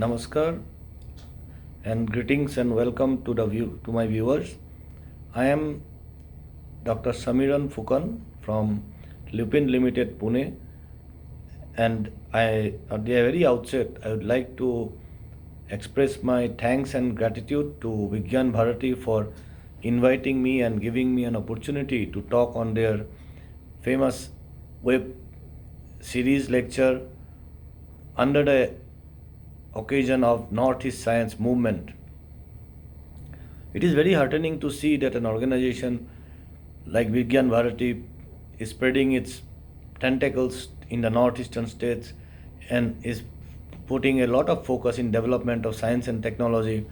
Namaskar and greetings and welcome to my viewers. I am Dr. Samiron Phukan from LUPIN Limited, Pune, and at the very outset I would like to express my thanks and gratitude to Vigyan Bharati for inviting me and giving me an opportunity to talk on their famous web series lecture under the occasion of Northeast Science Movement. It is very heartening to see that an organization like Vigyan Bharati is spreading its tentacles in the northeastern states and is putting a lot of focus in development of science and technology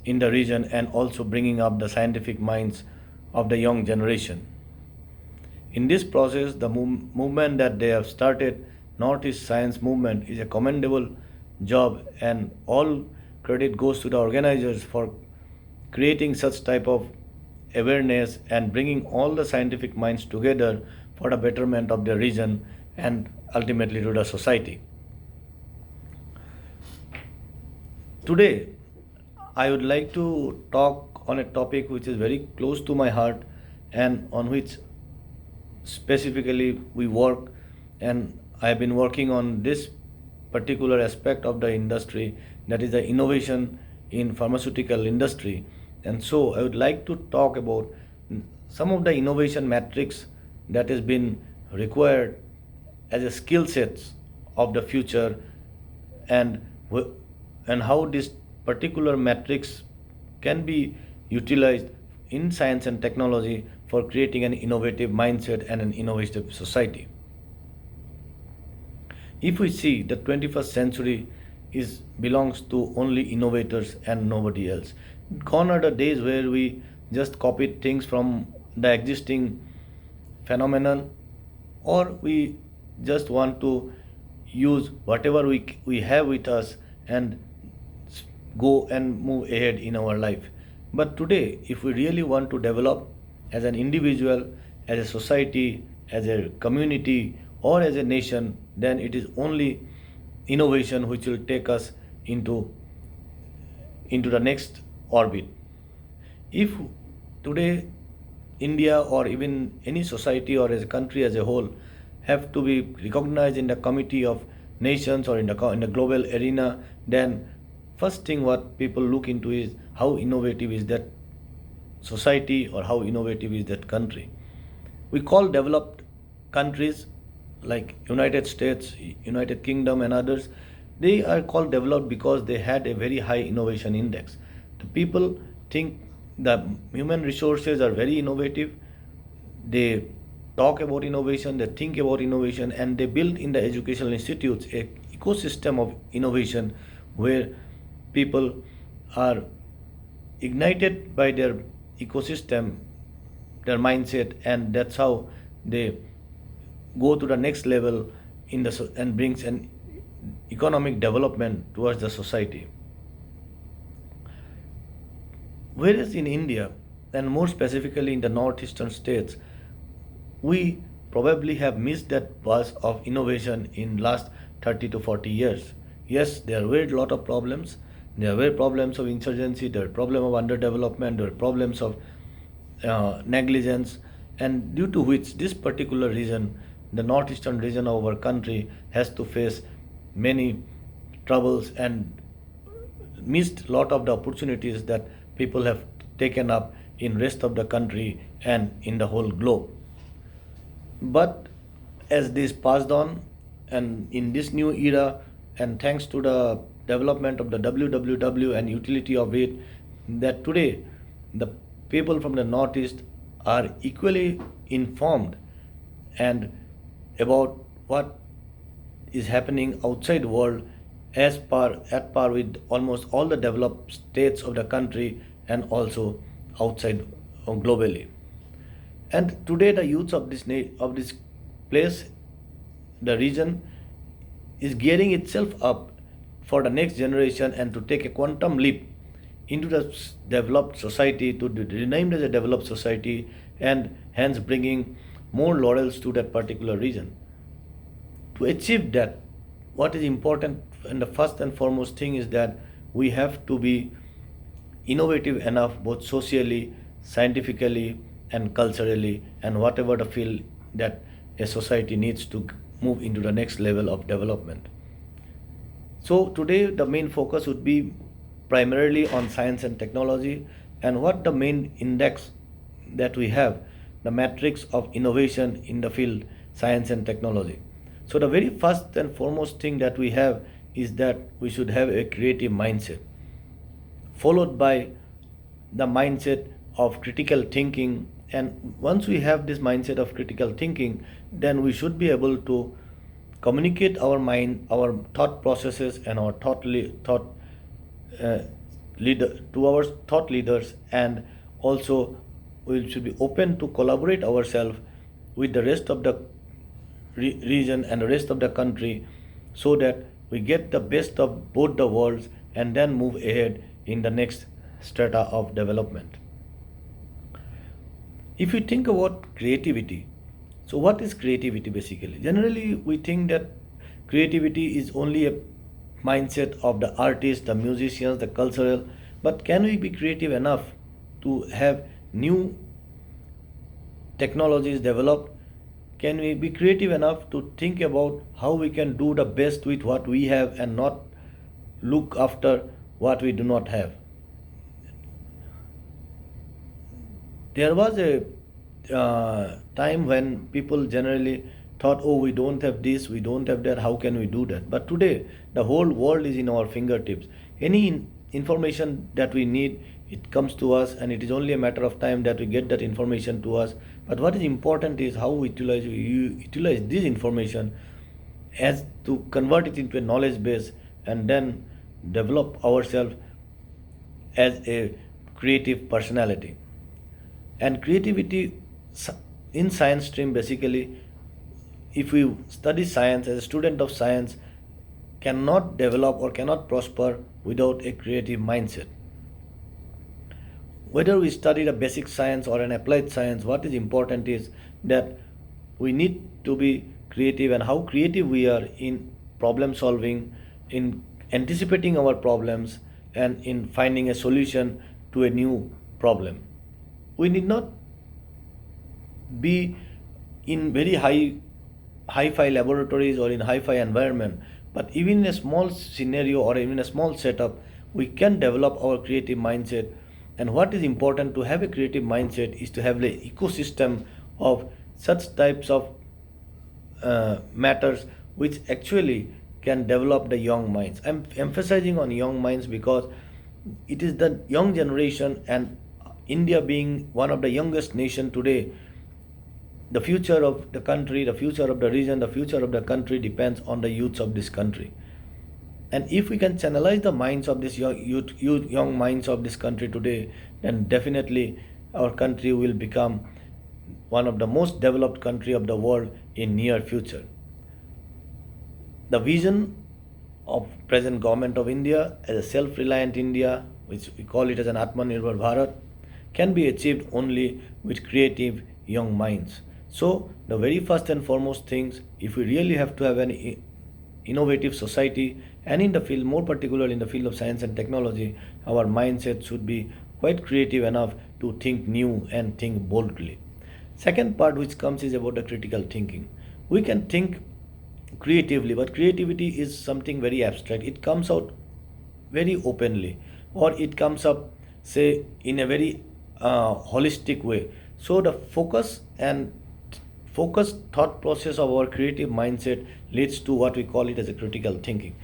in the region and also bringing up the scientific minds of the young generation. In this process, the movement that they have started, Northeast Science Movement, is a commendable job, and all credit goes to the organizers for creating such type of awareness and bringing all the scientific minds together for the betterment of the region and ultimately to the society. Today, I would like to talk on a topic which is very close to my heart and on which specifically we work, and I have been working on this particular aspect of the industry, that is the innovation in pharmaceutical industry. And so I would like to talk about some of the innovation metrics that has been required as a skill sets of the future, and and how this particular metrics can be utilized in science and technology for creating an innovative mindset and an innovative society. If we see the 21st century belongs to only innovators and nobody else. Gone are the days where we just copied things from the existing phenomenon, or we just want to use whatever we have with us and go and move ahead in our life. But today, if we really want to develop as an individual, as a society, as a community, or as a nation, then it is only innovation which will take us into the next orbit. If today India or even any society or as a country as a whole have to be recognized in the committee of nations or in the global arena, then first thing what people look into is how innovative is that society or how innovative is that country. We call developed countries like United States, United Kingdom and others, they are called developed because they had a very high innovation index. The people think the human resources are very innovative. They talk about innovation, they think about innovation, and they build in the educational institutes a ecosystem of innovation where people are ignited by their ecosystem, their mindset, and that's how they go to the next level and brings an economic development towards the society. Whereas in India, and more specifically in the northeastern states, we probably have missed that buzz of innovation in last 30 to 40 years. Yes, there were a lot of problems. There were problems of insurgency, there were problems of underdevelopment, there were problems of negligence, and due to which this particular region, the northeastern region of our country, has to face many troubles and missed a lot of the opportunities that people have taken up in rest of the country and in the whole globe. But as this passed on, and in this new era, and thanks to the development of the WWW and utility of it, that today the people from the northeast are equally informed and about what is happening outside the world at par with almost all the developed states of the country and also outside globally. And today the youth of this place, the region, is gearing itself up for the next generation and to take a quantum leap into the developed society, to be renamed as a developed society, and hence bringing more laurels to that particular region. To achieve that, what is important, and the first and foremost thing is that we have to be innovative enough both socially, scientifically, and culturally, and whatever the field that a society needs to move into the next level of development. So today the main focus would be primarily on science and technology, and what the main index that we have, the matrix of innovation in the field science and technology. So the very first and foremost thing that we have is that we should have a creative mindset, followed by the mindset of critical thinking. And once we have this mindset of critical thinking, then we should be able to communicate our mind, our thought processes, and our thought uh, leader to our thought leaders, and also we should be open to collaborate ourselves with the rest of the region and the rest of the country, so that we get the best of both the worlds and then move ahead in the next strata of development. If you think about creativity, so what is creativity basically? Generally, we think that creativity is only a mindset of the artists, the musicians, the cultural, but can we be creative enough to have new technologies developed? Can we be creative enough to think about how we can do the best with what we have and not look after what we do not have? There was a time when people generally thought, oh, we don't have this, we don't have that, how can we do that? But today, the whole world is in our fingertips. Any information that we need, it comes to us, and it is only a matter of time that we get that information to us. But what is important is how we utilize this information as to convert it into a knowledge base, and then develop ourselves as a creative personality. And creativity in science stream, basically, if we study science as a student of science, cannot develop or cannot prosper without a creative mindset. Whether we study the basic science or an applied science, what is important is that we need to be creative, and how creative we are in problem solving, in anticipating our problems, and in finding a solution to a new problem. We need not be in very hi-fi laboratories or in hi-fi environment, but even in a small scenario or even a small setup, we can develop our creative mindset. And what is important to have a creative mindset is to have the ecosystem of such types of matters which actually can develop the young minds. I'm emphasizing on young minds because it is the young generation, and India being one of the youngest nation today, the future of the country, the future of the region, the future of the country depends on the youths of this country. And if we can channelize the minds of this young minds of this country today, then definitely our country will become one of the most developed country of the world in near future. The vision of present government of India as a self-reliant India, which we call it as an Atmanirbhar Bharat, can be achieved only with creative young minds. So the very first and foremost things, if we really have to have an innovative society, and in the field, more particularly in the field of science and technology, our mindset should be quite creative enough to think new and think boldly. Second part which comes is about the critical thinking. We can think creatively, but creativity is something very abstract. It comes out very openly, or it comes up, say, in a very holistic way. So the focused thought process of our creative mindset leads to what we call it as a critical thinking.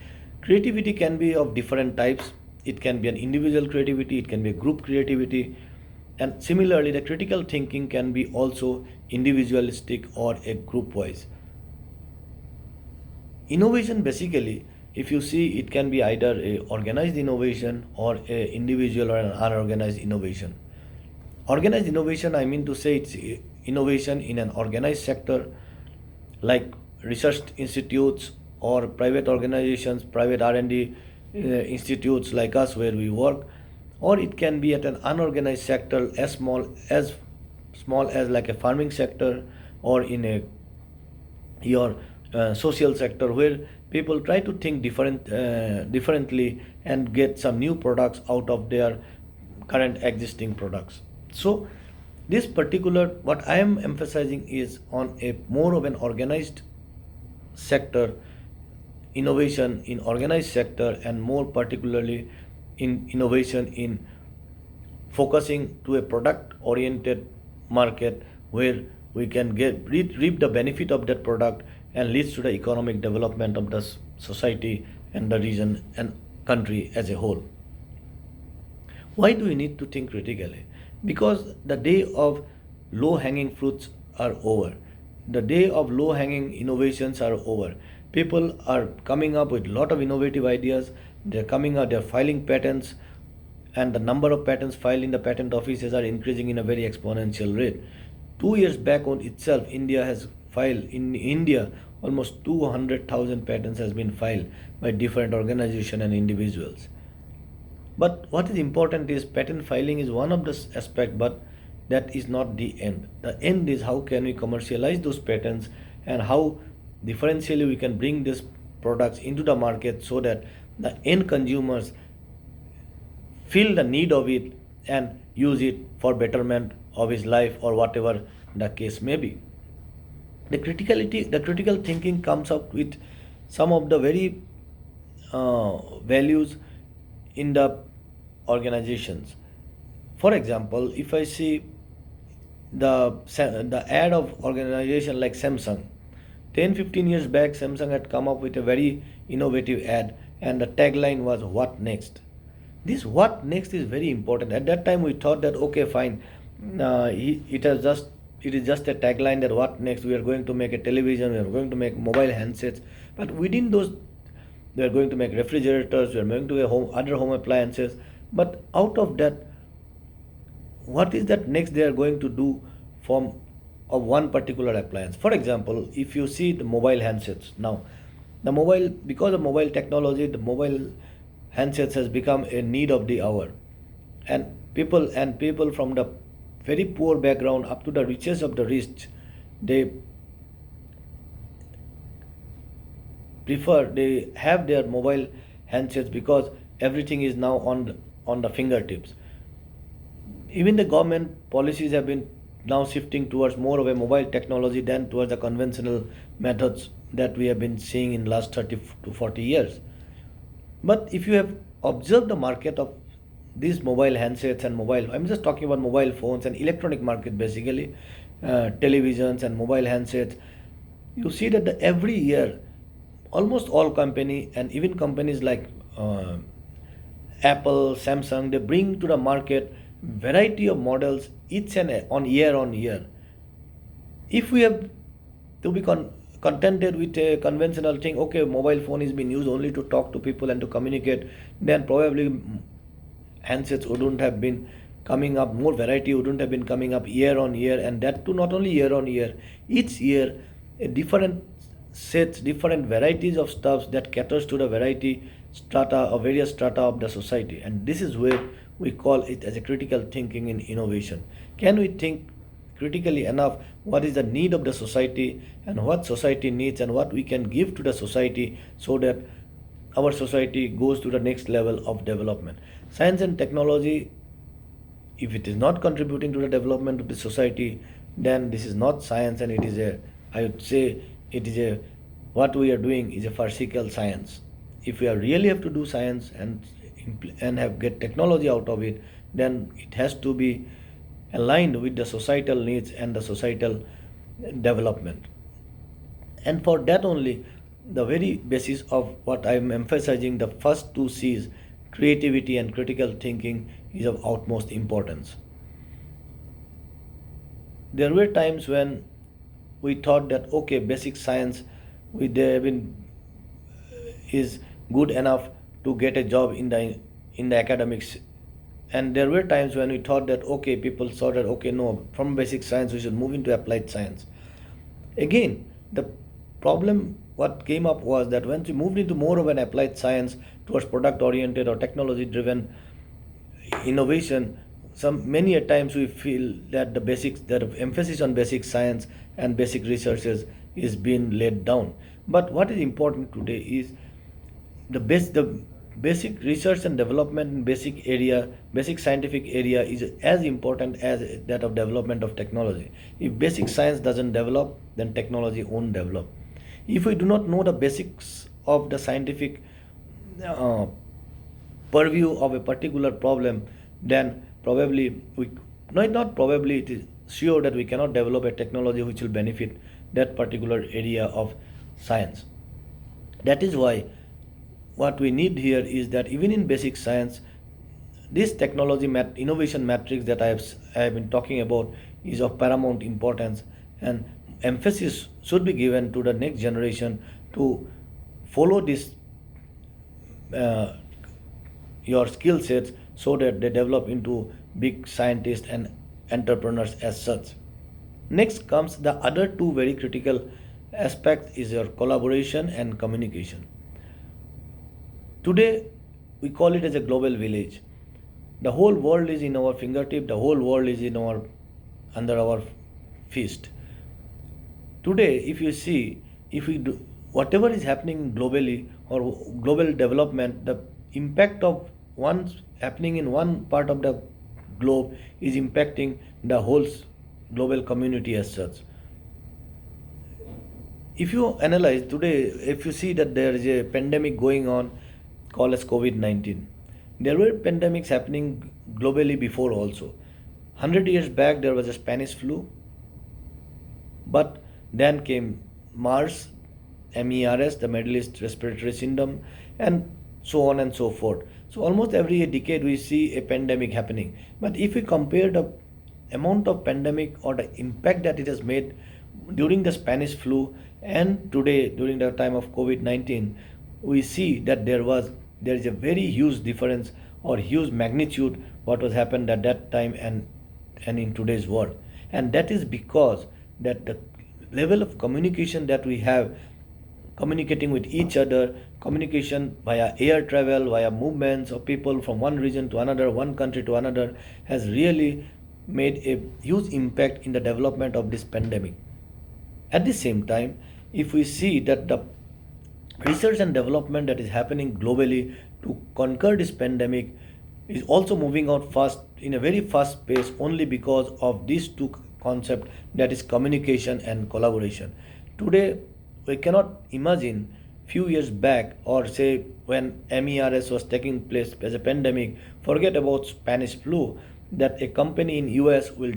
Creativity can be of different types. It can be an individual creativity, it can be a group creativity, and similarly the critical thinking can be also individualistic or a group wise. Innovation, basically, if you see, it can be either a organized innovation or a individual or an unorganized innovation. Organized innovation, I mean to say, it's innovation in an organized sector like research institutes or private organizations, private R&D institutes like us where we work, or it can be at an unorganized sector as small as like a farming sector, or in a your social sector, where people try to think differently and get some new products out of their current existing products. So this particular, what I am emphasizing is on a more of an organized sector, innovation in organized sector, and more particularly in innovation in focusing to a product oriented market, where we can reap the benefit of that product and leads to the economic development of the society and the region and country as a whole. Why do we need to think critically? Because the day of low hanging fruits are over. The day of low hanging innovations are over. People are coming up with a lot of innovative ideas. They're coming out, they're filing patents, and the number of patents filed in the patent offices are increasing in a very exponential rate. 2 years back on itself, India has filed, in India, almost 200,000 patents has been filed by different organizations and individuals. But what is important is patent filing is one of the aspect, but that is not the end. The end is how can we commercialize those patents and how differentially we can bring these products into the market so that the end consumers feel the need of it and use it for betterment of his life or whatever the case may be. The critical thinking comes up with some of the very values in the organizations. For example, if I see the ad of organization like Samsung, 10-15 years back, Samsung had come up with a very innovative ad, and the tagline was "What next?" This "What next" is very important. At that time, we thought that okay, fine, it is just a tagline that what next? We are going to make a television, we are going to make mobile handsets, but within those, we are going to make refrigerators, we are going to make other home appliances. But out of that, what is that next they are going to do from of one particular appliance? For example, if you see the mobile handsets now, because of mobile technology, the mobile handsets has become a need of the hour, and people from the very poor background up to the richest of the rich, they they have their mobile handsets because everything is now on the fingertips. Even the government policies have been now shifting towards more of a mobile technology than towards the conventional methods that we have been seeing in last 30 to 40 years. But if you have observed the market of these mobile handsets and I'm just talking about mobile phones and electronic market basically, televisions and mobile handsets, you see that every year, almost all company and even companies like Apple, Samsung, they bring to the market variety of models each and on year. If we have to be contented with a conventional thing, okay, mobile phone is being used only to talk to people and to communicate, then probably handsets wouldn't have been coming up, more variety wouldn't have been coming up year on year, and that too not only year on year, each year a different sets, different varieties of stuffs that caters to the variety strata or various strata of the society. And this is where we call it as a critical thinking in innovation. Can we think critically enough what is the need of the society and what society needs and what we can give to the society so that our society goes to the next level of development? Science and technology, if it is not contributing to the development of the society, then this is not science, and it is I would say what we are doing is a farcical science. If we really have to do science and get technology out of it, then it has to be aligned with the societal needs and the societal development. And for that only, the very basis of what I am emphasizing, the first two C's, creativity and critical thinking, is of utmost importance. There were times when we thought that okay, basic science is good enough to get a job in the academics, and there were times when we thought that okay, people thought that okay, no, from basic science we should move into applied science. Again, the problem what came up was that once we moved into more of an applied science towards product oriented or technology driven innovation, many a times we feel that the emphasis on basic science and basic researches is being laid down. But what is important today is the basic research and development in basic scientific area is as important as that of development of technology. If basic science doesn't develop, then technology won't develop. If we do not know the basics of the scientific uh, purview of a particular problem, then probably we no, not probably, it is sure that we cannot develop a technology which will benefit that particular area of science. That is why what we need here is that even in basic science, this innovation matrix that I have been talking about is of paramount importance, and emphasis should be given to the next generation to follow this uh, your skill sets so that they develop into big scientists and entrepreneurs as such. Next comes the other two very critical aspects is your collaboration and communication. Today, we call it as a global village. The whole world is in our fingertip, the whole world is in our under our fist. Today, if you see, if we do whatever is happening globally or global development, the impact of one happening in one part of the globe is impacting the whole global community as such. If you analyze today, if you see that there is a pandemic going on called as COVID-19, there were pandemics happening globally before also. 100 years back, there was a Spanish flu, but then came MERS, MERS, the Middle East Respiratory Syndrome, and so on and so forth. So almost every decade we see a pandemic happening. But if we compare the amount of pandemic or the impact that it has made during the Spanish flu and today during the time of COVID-19, we see that there is a very huge difference or huge magnitude what was happened at that time and in today's world. And that is because that the level of communication that we have, communicating with each other, communication via air travel, via movements of people from one region to another, one country to another, has really made a huge impact in the development of this pandemic. At the same time, if we see that the research and development that is happening globally to conquer this pandemic is also moving out fast in a very fast pace only because of these two concepts, that is communication and collaboration. Today we cannot imagine few years back or say when MERS was taking place as a pandemic, forget about Spanish flu, that a company in US will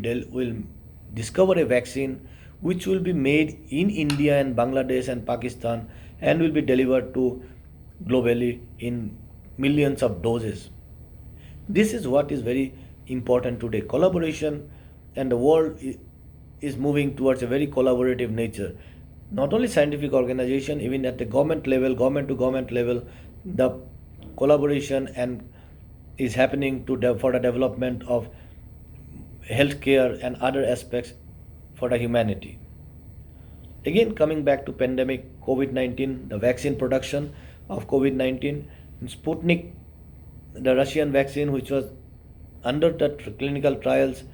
discover a vaccine which will be made in India and Bangladesh and Pakistan and will be delivered to globally in millions of doses. This is what is very important today. Collaboration, and the world is moving towards a very collaborative nature. Not only scientific organization, even at the government level, government to government level, the collaboration and is happening for the development of healthcare and other aspects for the humanity. Again, coming back to pandemic COVID-19, the vaccine production of COVID-19, Sputnik, the Russian vaccine which was under the clinical trials,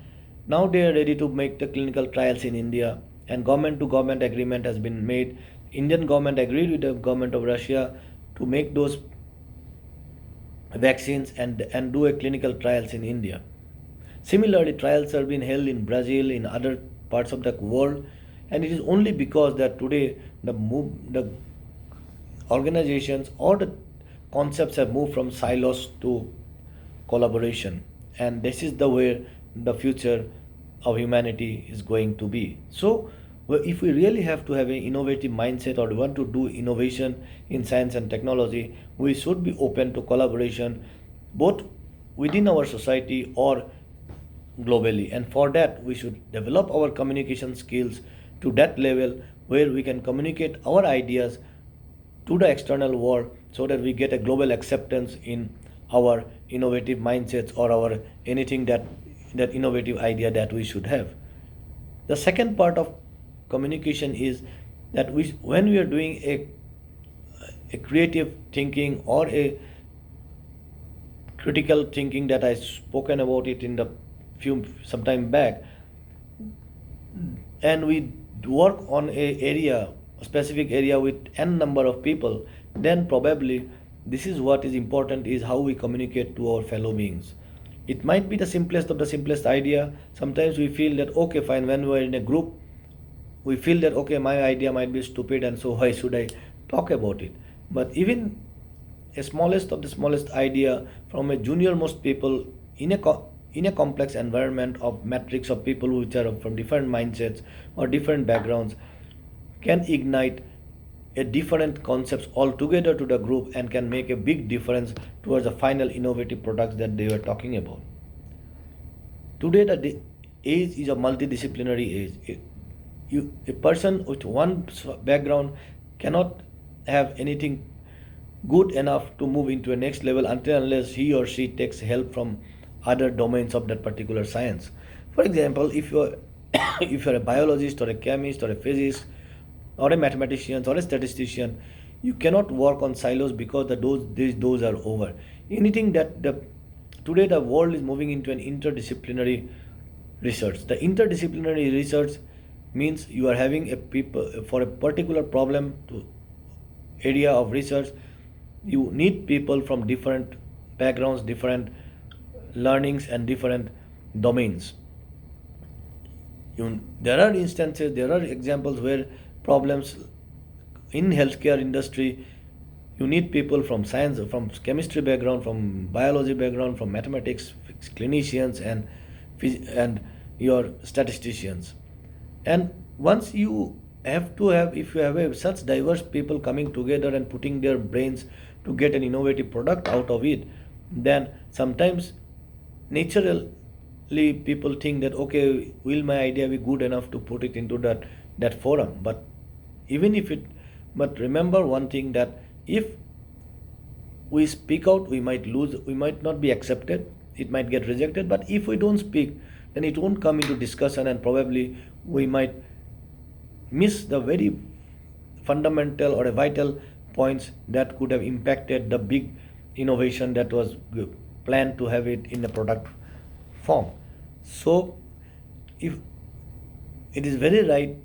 now they are ready to make the clinical trials in India, and government to government agreement has been made. Indian government agreed with the government of Russia to make those vaccines and do a clinical trials in India. Similarly, trials are being held in Brazil, in other parts of the world, and it is only because that today the organizations or the concepts have moved from silos to collaboration, and this is the way the future of humanity is going to be. So if we really have to have an innovative mindset or want to do innovation in science and technology, we should be open to collaboration both within our society or globally, and for that we should develop our communication skills to that level where we can communicate our ideas to the external world so that we get a global acceptance in our innovative mindsets or our anything that innovative idea that we should have. The second part of communication is that when we are doing a creative thinking or a critical thinking that I spoken about it in the some time back, and we work on a specific area with n number of people, then probably this is what is important, is how we communicate to our fellow beings. It might be the simplest of the simplest idea. Sometimes we feel that okay fine, when we are in a group, we feel that okay, my idea might be stupid and so why should I talk about it. But even a smallest of the smallest idea from a junior most people in a complex environment of matrix of people which are from different mindsets or different backgrounds can ignite a different concepts altogether to the group and can make a big difference towards the final innovative products that they were talking about. Today the age is a multidisciplinary age. A person with one background cannot have anything good enough to move into a next level until unless he or she takes help from other domains of that particular science. For example, if you're if you're a biologist or a chemist or a physicist or a mathematician or a statistician, you cannot work on silos because those are over. Anything that today the world is moving into an interdisciplinary research. The interdisciplinary research means you are having a people for a particular problem to area of research. You need people from different backgrounds, different learnings and different domains. There are instances, there are examples where problems in healthcare industry, you need people from science, from chemistry background, from biology background, from mathematics, clinicians and your statisticians. And once you have to have, if you have such diverse people coming together and putting their brains to get an innovative product out of it, then sometimes naturally people think that okay, will my idea be good enough to put it into that forum. But even if it, but remember one thing, that if we speak out, we might lose, we might not be accepted, it might get rejected. But if we don't speak, then it won't come into discussion and probably we might miss the very fundamental or a vital points that could have impacted the big innovation that was planned to have it in a product form. So if it is very right,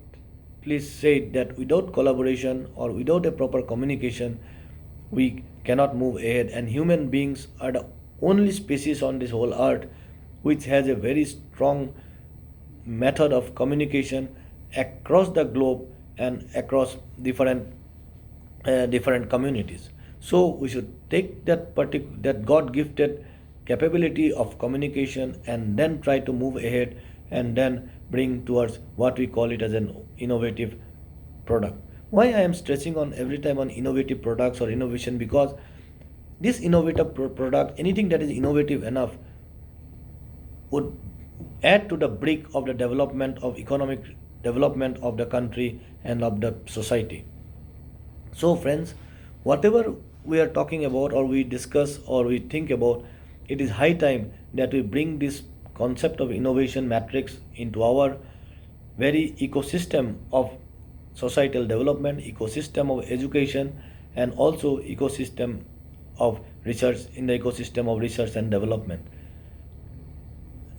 please say that without collaboration or without a proper communication, we cannot move ahead. And human beings are the only species on this whole earth which has a very strong method of communication across the globe and across different communities. So we should take that God gifted capability of communication and then try to move ahead and then bring towards what we call it as an innovative product. Why I am stressing on every time on innovative products or innovation? Because this innovative product, anything that is innovative enough, would add to the brick of the development of economic development of the country and of the society. So friends, whatever we are talking about or we discuss or we think about, it is high time that we bring this concept of innovation matrix into our very ecosystem of societal development, ecosystem of education, and also ecosystem of research, in the ecosystem of research and development.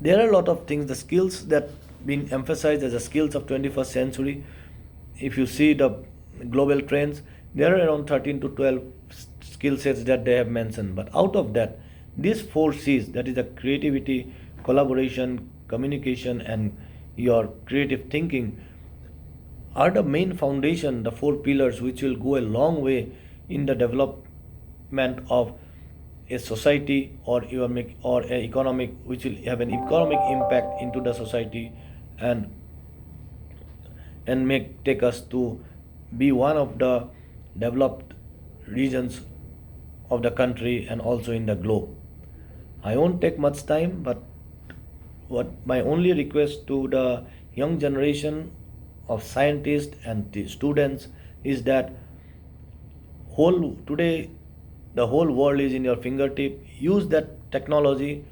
There are a lot of things, the skills that been emphasized as the skills of 21st century. If you see the global trends, there are around 13 to 12 skill sets that they have mentioned. But out of that, these 4 C's, that is the creativity, collaboration, communication, and your creative thinking, are the main foundation, the 4 pillars which will go a long way in the development of a society or or an economic, which will have an economic impact into the society and make take us to be one of the developed regions of the country and also in the globe. I won't take much time, but what my only request to the young generation of scientists and the students is that today the whole world is in your fingertip. Use that technology,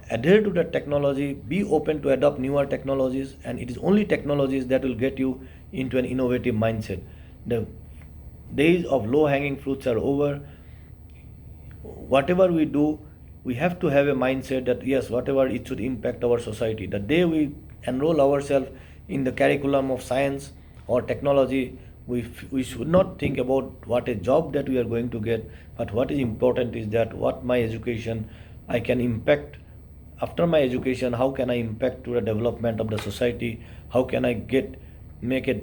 adhere to that technology, be open to adopt newer technologies, and it is only technologies that will get you into an innovative mindset. The days of low hanging fruits are over. Whatever we do, we have to have a mindset that yes, whatever, it should impact our society. The day we enroll ourselves in the curriculum of science or technology, we should not think about what a job that we are going to get, but what is important is that what my education I can impact. After my education, how can I impact to the development of the society? How can I make a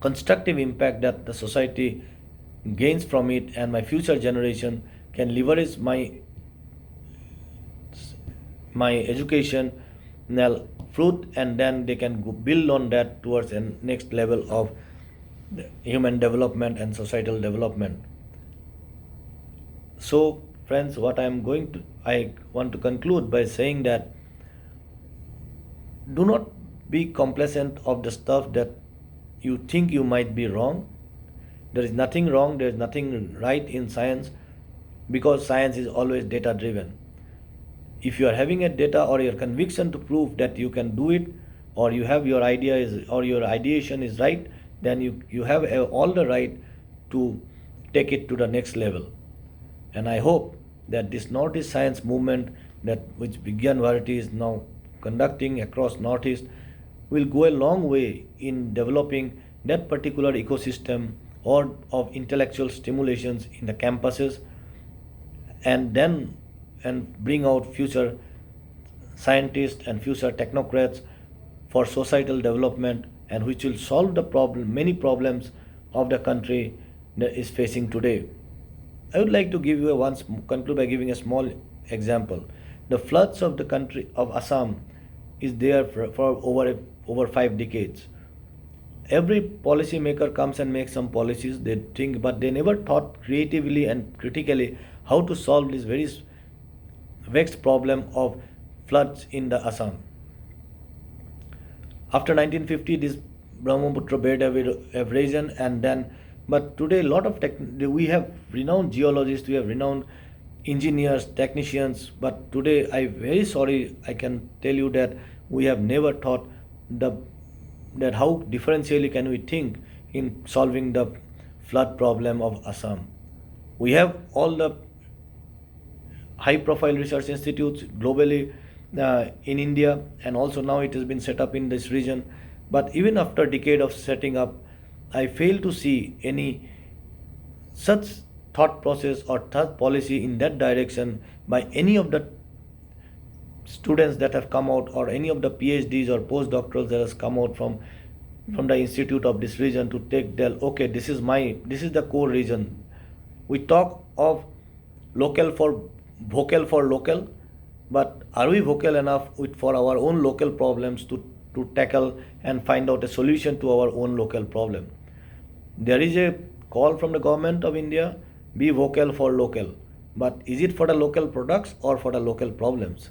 constructive impact that the society gains from it, and my future generation can leverage my education fruit, and then they can build on that towards a next level of human development and societal development. So friends, what I want to conclude by saying that do not be complacent of the stuff that you think you might be wrong. There is nothing wrong, there is nothing right in science, because science is always data driven. If you are having a data or your conviction to prove that you can do it, or you have your idea is or your ideation is right, then you have all the right to take it to the next level. And I hope that this Northeast Science movement that which Vigyan Bharati is now conducting across Northeast will go a long way in developing that particular ecosystem or of intellectual stimulations in the campuses, and bring out future scientists and future technocrats for societal development, and which will solve the many problems of the country that is facing today. I would like to conclude by giving a small example. The floods of the country of Assam is there for over 5 decades. Every policymaker comes and makes some policies, they think, but they never thought creatively and critically how to solve this very vexed problem of floods in the Assam. After 1950, this Brahmaputra bed have risen, and then, but today we have renowned geologists, we have renowned engineers, technicians, but today I very sorry I can tell you that we have never thought that how differentially can we think in solving the flood problem of Assam. We have all the high profile research institutes globally in India, and also now it has been set up in this region. But even after a decade of setting up, I fail to see any such thought process or thought policy in that direction by any of the students that have come out, or any of the PhDs or postdoctorals that has come out from the institute of this region to take okay, this is the core region. We talk of vocal for local, but are we vocal enough for our own local problems to tackle and find out a solution to our own local problem? There is a call from the government of India, be vocal for local, but is it for the local products or for the local problems?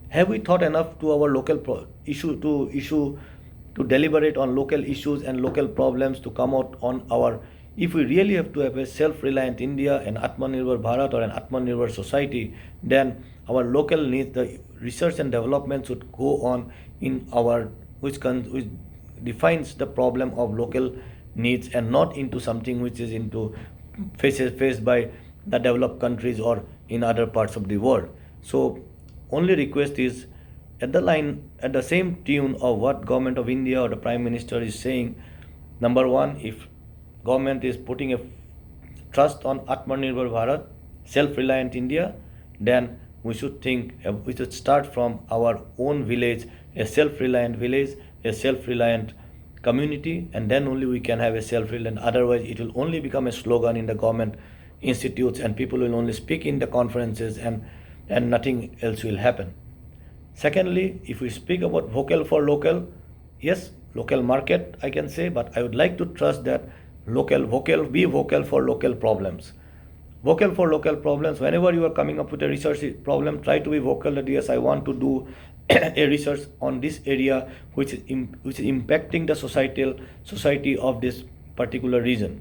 Have we thought enough to our local issue to deliberate on local issues and local problems to come out on our? If we really have to have a self-reliant India, an Atmanirbhar Bharat or an Atmanirbhar society, then our local needs, the research and development should go on in our which defines the problem of local needs, and not into something which is faced by the developed countries or in other parts of the world. So only request is at the same tune of what government of India or the Prime Minister is saying. Number one, if government is putting a trust on Atmanirbhar Bharat, self-reliant India, then we should start from our own village, a self-reliant village, a self-reliant community, and then only we can have a self-reliant. Otherwise, it will only become a slogan in the government institutes, and people will only speak in the conferences, and nothing else will happen. Secondly, if we speak about vocal for local, yes, local market I can say, but I would like to trust that be vocal for local problems. Vocal for local problems. Whenever you are coming up with a research problem, try to be vocal that yes, I want to do a research on this area which is impacting the society of this particular region.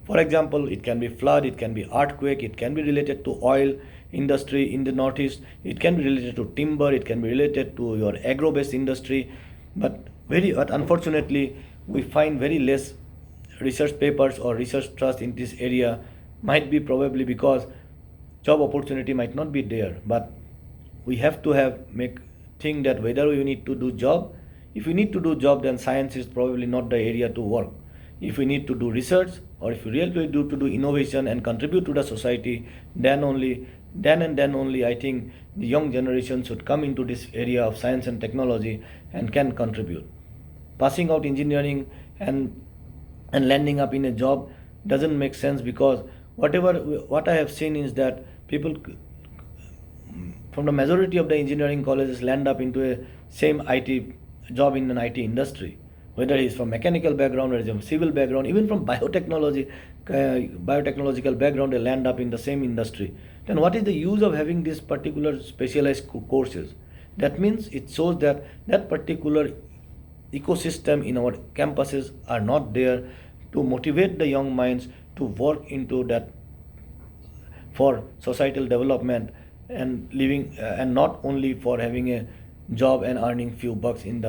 For example, it can be flood, it can be earthquake, it can be related to oil industry in the Northeast, it can be related to timber, it can be related to your agro-based industry, but unfortunately we find very less research papers or research trust in this area. Might be probably because job opportunity might not be there, but we have to think that whether we need to do job. If we need to do job, then science is probably not the area to work. If we need to do research, or if we really do to do innovation and contribute to the society, then only I think the young generation should come into this area of science and technology and can contribute. Passing out engineering and landing up in a job doesn't make sense, because what I have seen is that people from the majority of the engineering colleges land up into a same IT job in an IT industry, whether he's from mechanical background or he's from civil background, even from biotechnological background, they land up in the same industry. Then what is the use of having these particular specialized courses? That means it shows that that particular ecosystem in our campuses are not there to motivate the young minds to work into that for societal development and living, and not only for having a job and earning few bucks in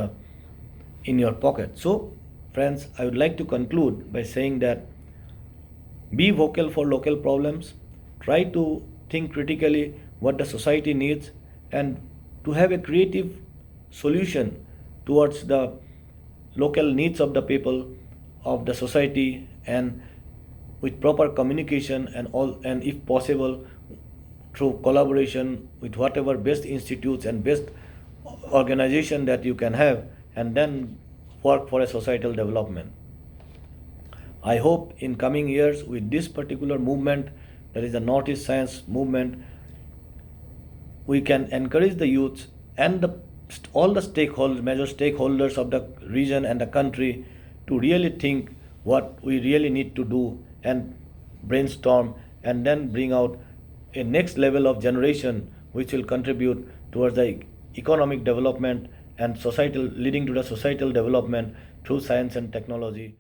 your pocket. So friends, I would like to conclude by saying that be vocal for local problems, try to think critically what the society needs, and to have a creative solution towards the local needs of the people of the society, and with proper communication and if possible through collaboration with whatever best institutes and best organization that you can have, and then work for a societal development. I hope in coming years with this particular movement, that is the Northeast Science Movement, we can encourage the youths and all the stakeholders, major stakeholders of the region and the country, to really think what we really need to do and brainstorm, and then bring out a next level of generation which will contribute towards the economic development and societal, leading to the societal development through science and technology.